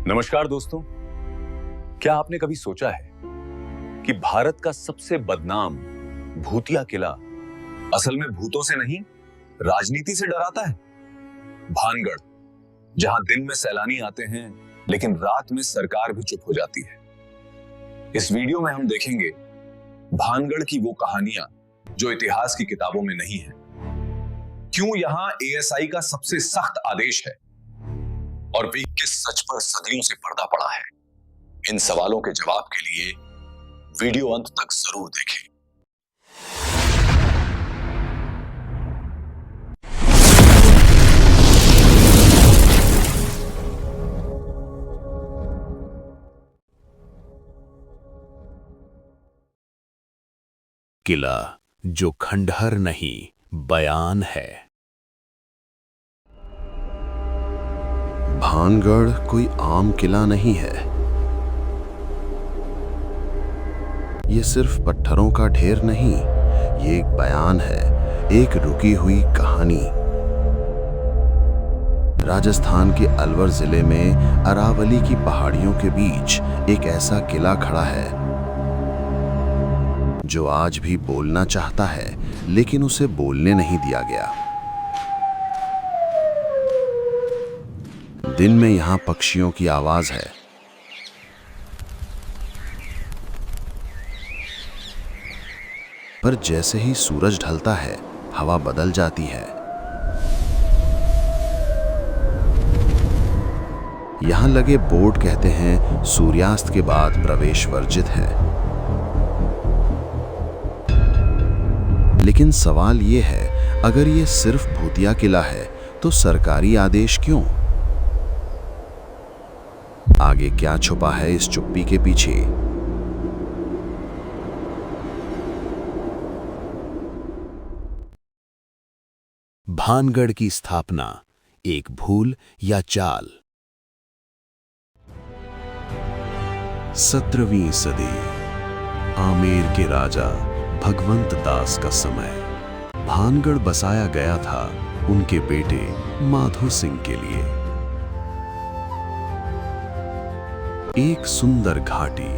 नमस्कार दोस्तों। क्या आपने कभी सोचा है कि भारत का सबसे बदनाम भूतिया किला असल में भूतों से नहीं, राजनीति से डराता है? भानगढ़, जहां दिन में सैलानी आते हैं लेकिन रात में सरकार भी चुप हो जाती है। इस वीडियो में हम देखेंगे भानगढ़ की वो कहानियां जो इतिहास की किताबों में नहीं है, क्यों यहां एएसआई का सबसे सख्त आदेश है और वे किस सच पर सदियों से पर्दा पड़ा है। इन सवालों के जवाब के लिए वीडियो अंत तक जरूर देखें। किला जो खंडहर नहीं बयान है। भानगढ़ कोई आम किला नहीं है। ये सिर्फ पत्थरों का ढेर नहीं, ये एक बयान है, एक रुकी हुई कहानी। राजस्थान के अलवर जिले में अरावली की पहाड़ियों के बीच एक ऐसा किला खड़ा है जो आज भी बोलना चाहता है, लेकिन उसे बोलने नहीं दिया गया। दिन में यहां पक्षियों की आवाज है, पर जैसे ही सूरज ढलता है, हवा बदल जाती है। यहां लगे बोर्ड कहते हैं सूर्यास्त के बाद प्रवेश वर्जित है। लेकिन सवाल यह है, अगर ये सिर्फ भूतिया किला है तो सरकारी आदेश क्यों? आगे क्या छुपा है इस चुप्पी के पीछे? भानगढ़ की स्थापना एक भूल या चाल? 17वीं सदी, आमेर के राजा भगवंत दास का समय। भानगढ़ बसाया गया था उनके बेटे माधो सिंह के लिए। एक सुंदर घाटी,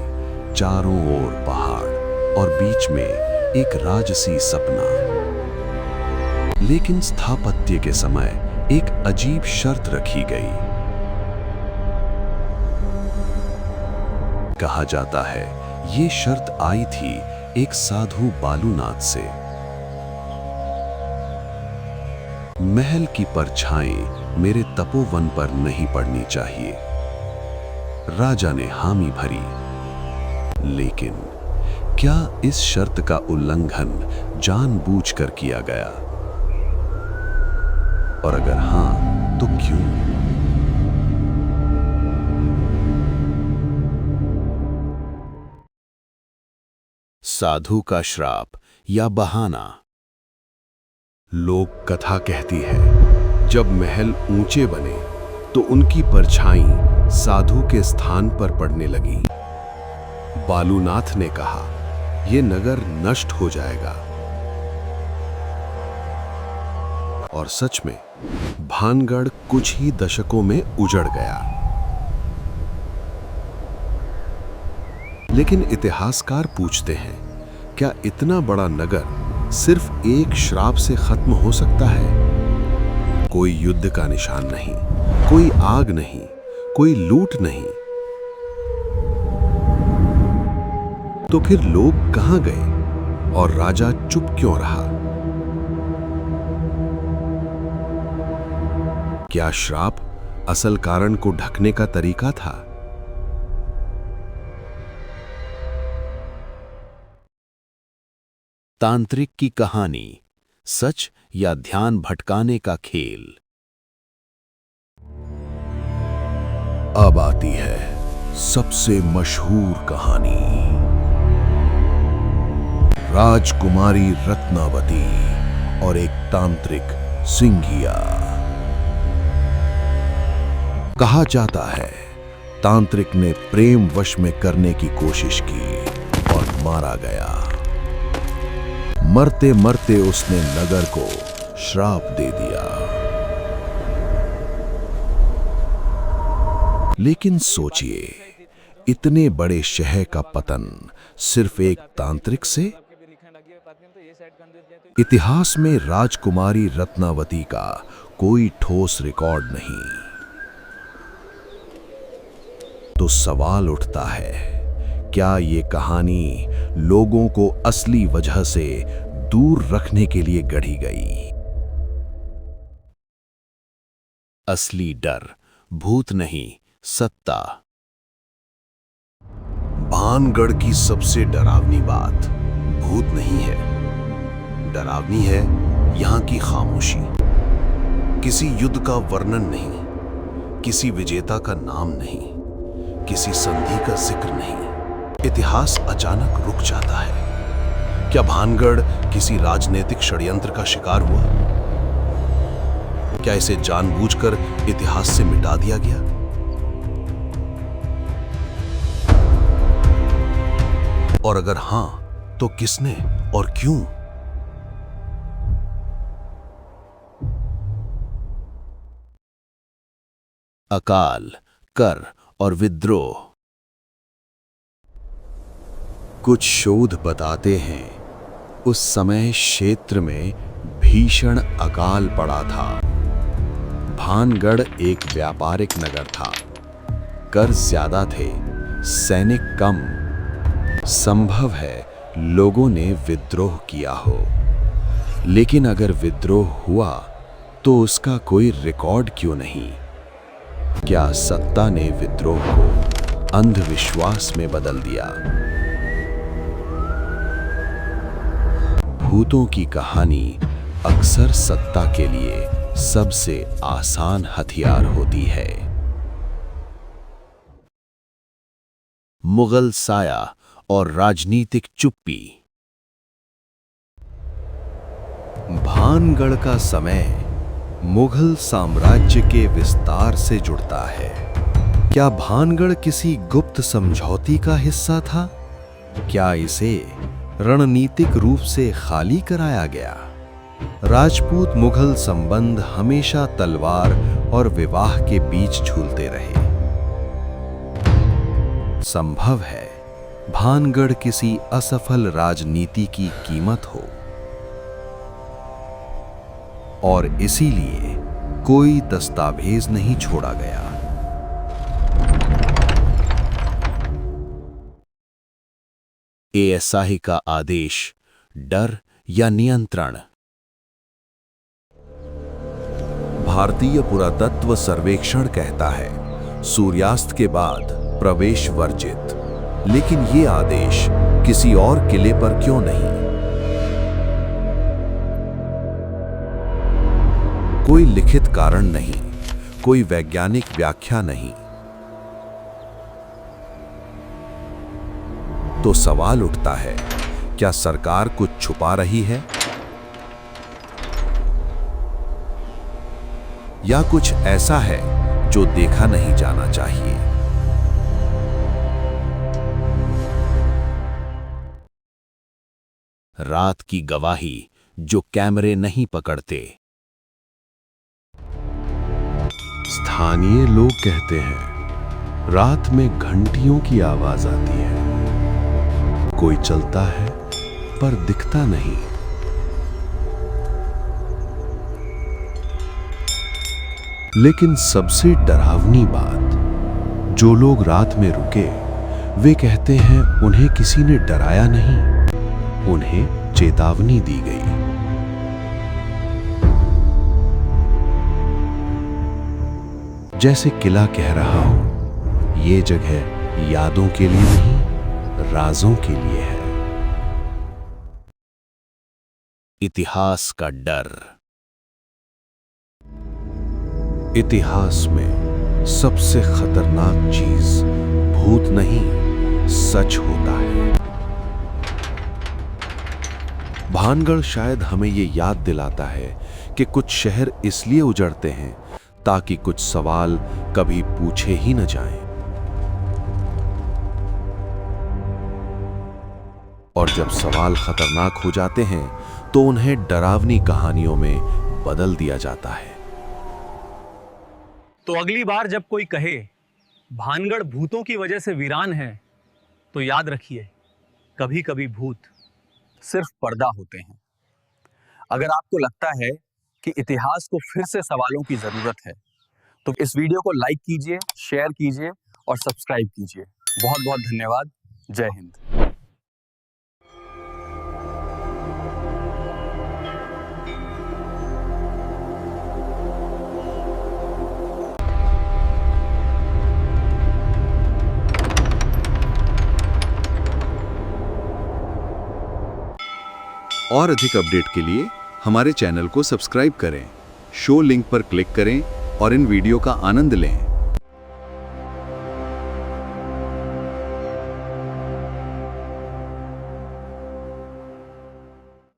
चारों ओर पहाड़ और बीच में एक राजसी सपना। लेकिन स्थापत्य के समय एक अजीब शर्त रखी गई। कहा जाता है ये शर्त आई थी एक साधु बालूनाथ से। महल की परछाएं मेरे तपोवन पर नहीं पड़नी चाहिए। राजा ने हामी भरी, लेकिन क्या इस शर्त का उल्लंघन जानबूझकर किया गया? और अगर हां, तो क्यों? साधु का श्राप या बहाना? लोक कथा कहती है, जब महल ऊंचे बने तो उनकी परछाई साधु के स्थान पर पड़ने लगी। बालूनाथ ने कहा, यह नगर नष्ट हो जाएगा। और सच में भानगढ़ कुछ ही दशकों में उजड़ गया। लेकिन इतिहासकार पूछते हैं, क्या इतना बड़ा नगर सिर्फ एक श्राप से खत्म हो सकता है? कोई युद्ध का निशान नहीं, कोई आग नहीं, कोई लूट नहीं। तो फिर लोग कहां गए और राजा चुप क्यों रहा? क्या श्राप असल कारण को ढकने का तरीका था? तांत्रिक की कहानी, सच या ध्यान भटकाने का खेल? अब आती है सबसे मशहूर कहानी, राजकुमारी रत्नावती और एक तांत्रिक सिंघिया। कहा जाता है तांत्रिक ने प्रेम वश में करने की कोशिश की और मारा गया। मरते मरते उसने नगर को श्राप दे दिया। लेकिन सोचिए, इतने बड़े शहर का पतन सिर्फ एक तांत्रिक से? इतिहास में राजकुमारी रत्नावती का कोई ठोस रिकॉर्ड नहीं। तो सवाल उठता है, क्या ये कहानी लोगों को असली वजह से दूर रखने के लिए गढ़ी गई? असली डर भूत नहीं, सत्ता। भानगढ़ की सबसे डरावनी बात भूत नहीं है, डरावनी है यहां की खामोशी। किसी युद्ध का वर्णन नहीं, किसी विजेता का नाम नहीं, किसी संधि का जिक्र नहीं। इतिहास अचानक रुक जाता है। क्या भानगढ़ किसी राजनीतिक षड्यंत्र का शिकार हुआ? क्या इसे जानबूझकर इतिहास से मिटा दिया गया? और अगर हां, तो किसने और क्यों? अकाल, कर और विद्रोह। कुछ शोध बताते हैं उस समय क्षेत्र में भीषण अकाल पड़ा था। भानगढ़ एक व्यापारिक नगर था, कर ज्यादा थे, सैनिक कम। संभव है लोगों ने विद्रोह किया हो, लेकिन अगर विद्रोह हुआ तो उसका कोई रिकॉर्ड क्यों नहीं? क्या सत्ता ने विद्रोह को अंधविश्वास में बदल दिया? भूतों की कहानी अक्सर सत्ता के लिए सबसे आसान हथियार होती है। मुगल साया और राजनीतिक चुप्पी। भानगढ़ का समय मुगल साम्राज्य के विस्तार से जुड़ता है। क्या भानगढ़ किसी गुप्त समझौते का हिस्सा था? क्या इसे रणनीतिक रूप से खाली कराया गया? राजपूत मुगल संबंध हमेशा तलवार और विवाह के बीच झूलते रहे। संभव है भानगढ़ किसी असफल राजनीति की कीमत हो, और इसीलिए कोई दस्तावेज नहीं छोड़ा गया। एएसआई का आदेश, डर या नियंत्रण? भारतीय पुरातत्व सर्वेक्षण कहता है सूर्यास्त के बाद प्रवेश वर्जित, लेकिन ये आदेश किसी और किले पर क्यों नहीं? कोई लिखित कारण नहीं, कोई वैज्ञानिक व्याख्या नहीं। तो सवाल उठता है, क्या सरकार कुछ छुपा रही है? या कुछ ऐसा है जो देखा नहीं जाना चाहिए? रात की गवाही जो कैमरे नहीं पकड़ते। स्थानीय लोग कहते हैं रात में घंटियों की आवाज आती है। कोई चलता है पर दिखता नहीं। लेकिन सबसे डरावनी बात, जो लोग रात में रुके वे कहते हैं उन्हें किसी ने डराया नहीं, उन्हें चेतावनी दी गई। जैसे किला कह रहा हो, ये जगह यादों के लिए नहीं, राजों के लिए है। इतिहास का डर। इतिहास में सबसे खतरनाक चीज भूत नहीं, सच होता है। भानगढ़ शायद हमें ये याद दिलाता है कि कुछ शहर इसलिए उजड़ते हैं ताकि कुछ सवाल कभी पूछे ही न जाएं। और जब सवाल खतरनाक हो जाते हैं तो उन्हें डरावनी कहानियों में बदल दिया जाता है। तो अगली बार जब कोई कहे भानगढ़ भूतों की वजह से वीरान है, तो याद रखिए, कभी कभी भूत सिर्फ पर्दा होते हैं। अगर आपको लगता है कि इतिहास को फिर से सवालों की जरूरत है, तो इस वीडियो को लाइक कीजिए, शेयर कीजिए और सब्सक्राइब कीजिए। बहुत बहुत धन्यवाद। जय हिंद। और अधिक अपडेट के लिए हमारे चैनल को सब्सक्राइब करें, शो लिंक पर क्लिक करें और इन वीडियो का आनंद लें।